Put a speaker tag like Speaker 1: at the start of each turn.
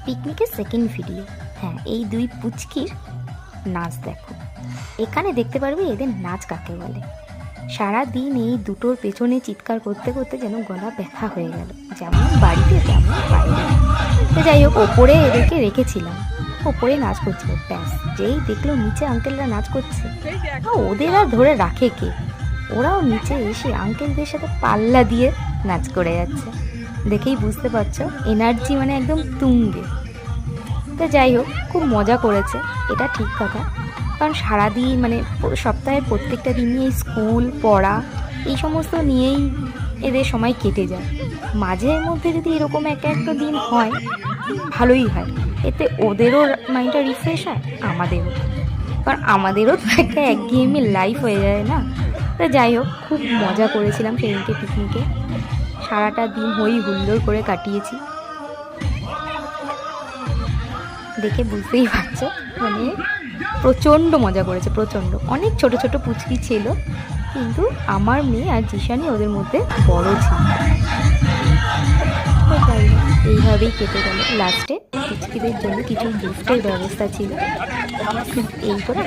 Speaker 1: পিকনিকের second video. হ্যাঁ, এই দুই পুচকির নাচ দেখো। এখানে দেখতে পারবে এদের নাচ কাকে বলে। সারাদিন এই দুটোর পেছনে চিৎকার করতে করতে যেন গলা ব্যথা হয়ে গেল, যেমন বাড়িতে তেমন বাইরে। তো যাই হোক, ওপরে এদেরকে রেখেছিলাম, ওপরে নাচ করছিল। ব্যাস, যেই দেখলো নিচে আঙ্কেলরা নাচ করছে, ওদের আর ধরে রাখে কে? ওরাও নিচে এসে আঙ্কেলদের সাথে পাল্লা দিয়ে নাচ করে যাচ্ছে। দেখেই বুঝতে পারছো, এনার্জি মানে একদম তুঙ্গে। তো যাই হোক, খুব মজা করেছে, এটা ঠিক কথা। কারণ সারাদিন মানে সপ্তাহের প্রত্যেকটা দিনই এই স্কুল পড়া এই সমস্ত নিয়েই এদের সময় কেটে যায়। মাঝে মধ্যে যদি এরকম একটা দিন হয়, ভালোই হয়। এতে ওদেরও মাইন্ডটা রিফ্রেশ হয়, আমাদেরও। কারণ আমাদেরও তো একটা একঘেয়েমি লাইফ হয়ে যায় না। তো যাই হোক, খুব মজা করেছিলাম সেদিনকে পিকনিকে। সারাটা দিন হই হুল্লোড় করে কাটিয়েছি। দেখে বুঝতেই পারছো, মানে প্রচণ্ড মজা করেছে, প্রচণ্ড। অনেক ছোট ছোট পুচকি ছিল, কিন্তু আমার মেয়ে আর জিশানি ওদের মধ্যে বড় ছিল। তো যাই হোক, এইভাবেই কেটে গেল। লাস্টে পুচকিদের জন্য কিছু গিফটের ব্যবস্থা ছিল, এই করে